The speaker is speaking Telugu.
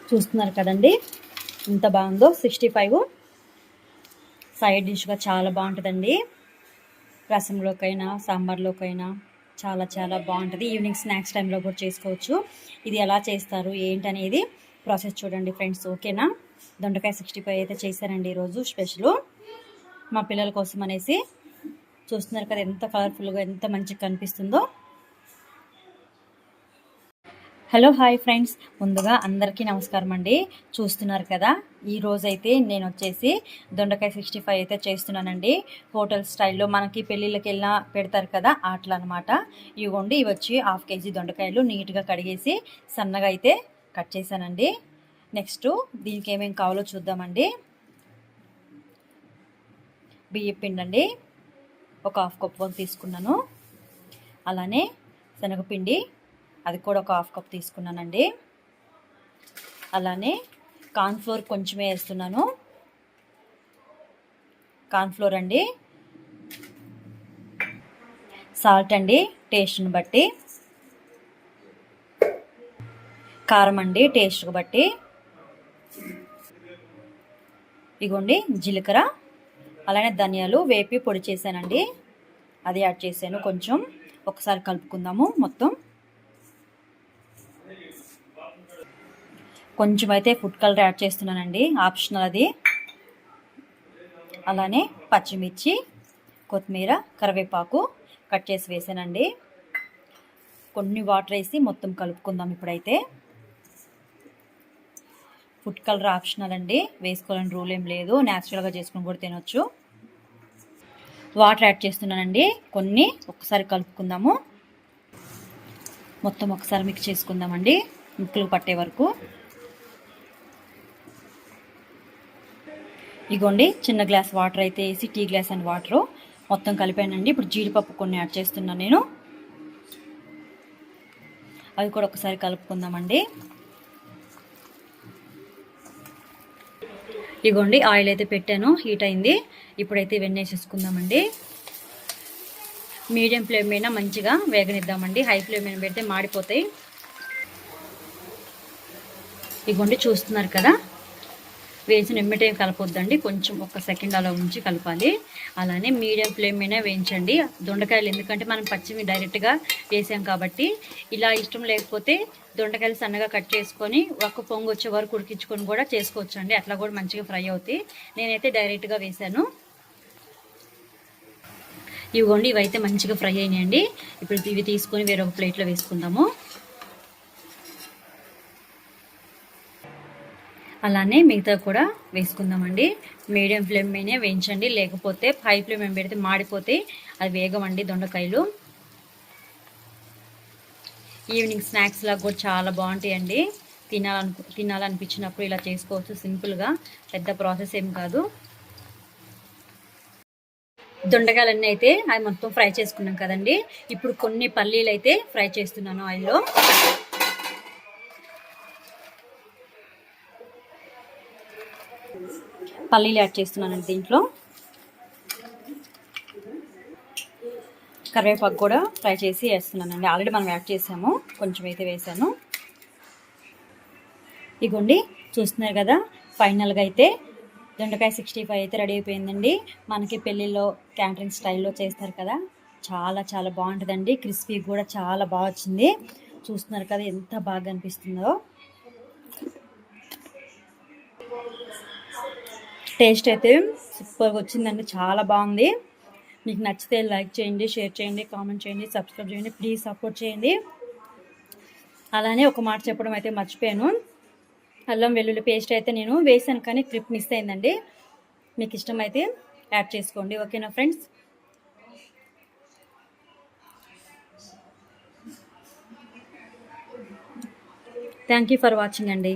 చూస్తున్నారు కదండి ఎంత బాగుందో. 65 సైడ్ డిష్గా చాలా బాగుంటుందండి. రసంలోకైనా సాంబార్లోకైనా చాలా చాలా బాగుంటుంది. ఈవినింగ్ స్నాక్స్ టైంలో కూడా చేసుకోవచ్చు. ఇది ఎలా చేస్తారు ఏంటనేది ప్రాసెస్ చూడండి ఫ్రెండ్స్, ఓకేనా. దొండకాయ 65 అయితే చేశానండి ఈరోజు స్పెషల్ మా పిల్లల కోసం అనేసి. చూస్తున్నారు కదా ఎంత కలర్ఫుల్గా ఎంత మంచిగా కనిపిస్తుందో. హలో హాయ్ ఫ్రెండ్స్, ముందుగా అందరికీ నమస్కారం అండి. చూస్తున్నారు కదా ఈరోజైతే నేను వచ్చేసి దొండకాయ 65 అయితే చేస్తున్నానండి. హోటల్ స్టైల్లో మనకి పెళ్ళిళ్ళకి వెళ్ళినా పెడతారు కదా అట్లా అనమాట. ఇవ్వండి, ఇవి వచ్చి 1/2 కేజీ దొండకాయలు నీట్గా కడిగేసి సన్నగా అయితే కట్ చేశానండి. నెక్స్ట్ దీనికి ఏమేమి కావాలో చూద్దామండి. బియ్యం పిండి అండి, ఒక 1/2 కప్ తీసుకున్నాను. అలానే శనగపిండి, అది కూడా ఒక 1/2 కప్ తీసుకున్నానండి. అలానే కార్న్ఫ్లోర్ కొంచెమే వేస్తున్నాను. కార్న్ఫ్లోర్ అండి. సాల్ట్ అండి టేస్ట్ని బట్టి. కారం అండి టేస్ట్కి బట్టి. ఇగోండి జీలకర్ర, అలానే ధనియాలు వేపి పొడి చేశానండి, అది యాడ్ చేశాను. కొంచెం ఒకసారి కలుపుకుందాము మొత్తం. కొంచెం అయితే ఫుడ్ కలర్ యాడ్ చేస్తున్నానండి, ఆప్షనల్ అది. అలానే పచ్చిమిర్చి, కొత్తిమీర, కరివేపాకు కట్ చేసి వేసానండి. కొన్ని వాటర్ వేసి మొత్తం కలుపుకుందాం ఇప్పుడైతే. ఫుడ్ కలర్ ఆప్షనల్ అండి, వేసుకోవాలని రూల్ ఏం లేదు, న్యాచురల్గా చేసుకుని కూడా తినొచ్చు. వాటర్ యాడ్ చేస్తున్నానండి కొన్ని, ఒకసారి కలుపుకుందాము. మొత్తం ఒకసారి మిక్స్ చేసుకుందామండి ముక్కలు పట్టే వరకు. ఇగోండి చిన్న గ్లాస్ వాటర్ అయితే వేసి టీ గ్లాస్ అండ్ వాటర్ మొత్తం కలిపానండి. ఇప్పుడు జీడిపప్పు కొన్ని యాడ్ చేస్తున్నాను నేను, అవి కూడా ఒకసారి కలుపుకుందామండి. ఇగోండి ఆయిల్ అయితే పెట్టాను, హీట్ అయింది. ఇప్పుడైతే ఇవన్నీ వేసేసుకుందామండి. మీడియం ఫ్లేమ్ మీద మంచిగా వేగనిద్దామండి, హై ఫ్లేమ్ మీద పెడితే మాడిపోతాయి. ఇగోండి చూస్తున్నారు కదా, వేసిన ఎమ్మటే కలపొద్దండి, కొంచెం ఒక సెకండ్ అలా ఉంచి కలపాలి. అలానే మీడియం ఫ్లేమ్ మీద వేయించండి దొండకాయలు, ఎందుకంటే మనం పచ్చిమి డైరెక్ట్గా వేసాం కాబట్టి. ఇలా ఇష్టం లేకపోతే దొండకాయలు సన్నగా కట్ చేసుకొని ఒక పొంగు వచ్చే వరకు ఉడికించుకొని కూడా చేసుకోవచ్చు అండి, అట్లా కూడా మంచిగా ఫ్రై అవుతాయి. నేనైతే డైరెక్ట్గా వేసాను. ఇవ్వండి ఇవైతే మంచిగా ఫ్రై అయినాయండి. ఇప్పుడు ఇవి తీసుకొని వేరొక ప్లేట్లో వేసుకుందాము. అలానే మిగతా కూడా వేసుకుందామండి. మీడియం ఫ్లేమ్ మీదే వేయించండి, లేకపోతే హై ఫ్లేమ్ మీద పెడితే మాడిపోతే అది వేగమండి దొండకాయలు. ఈవినింగ్ స్నాక్స్ లాగా కూడా చాలా బాగుంటాయండి. తినాలనిపించినప్పుడు ఇలా చేసుకోవచ్చు సింపుల్గా, పెద్ద ప్రాసెస్ ఏం కాదు. దొండకాయలన్నీ అయితే అది మొత్తం ఫ్రై చేసుకున్నాం కదండి. ఇప్పుడు కొన్ని పల్లీలు అయితే ఫ్రై చేస్తున్నాను ఆయిల్లో. పల్లీలు యాడ్ చేస్తున్నానండి దీంట్లో. కరివేపాకు కూడా ఫ్రై చేసి వేస్తున్నానండి, ఆల్రెడీ మనం యాడ్ చేసాము, కొంచెం అయితే వేసాను. ఇగోండి చూస్తున్నారు కదా, ఫైనల్గా అయితే దొండకాయ 65 అయితే రెడీ అయిపోయిందండి. మనకి పెళ్ళిళ్ళలో క్యాంటరింగ్ స్టైల్లో చేస్తారు కదా, చాలా చాలా బాగుంటుందండి. క్రిస్పీ కూడా చాలా బాగా వచ్చింది. చూస్తున్నారు కదా ఎంత బాగా అనిపిస్తుందో. టేస్ట్ అయితే సూపర్గా వచ్చిందండి, చాలా బాగుంది. మీకు నచ్చితే లైక్ చేయండి, షేర్ చేయండి, కామెంట్ చేయండి, సబ్స్క్రైబ్ చేయండి, ప్లీజ్ సపోర్ట్ చేయండి. అలానే ఒక మాట చెప్పడం అయితే మర్చిపోయాను, అల్లం వెల్లుల్లి పేస్ట్ అయితే నేను వేసాను కానీ క్లిప్ మిస్ అయిందండి. మీకు ఇష్టమైతే యాడ్ చేసుకోండి, ఓకేనా friends. Thank you for watching అండి.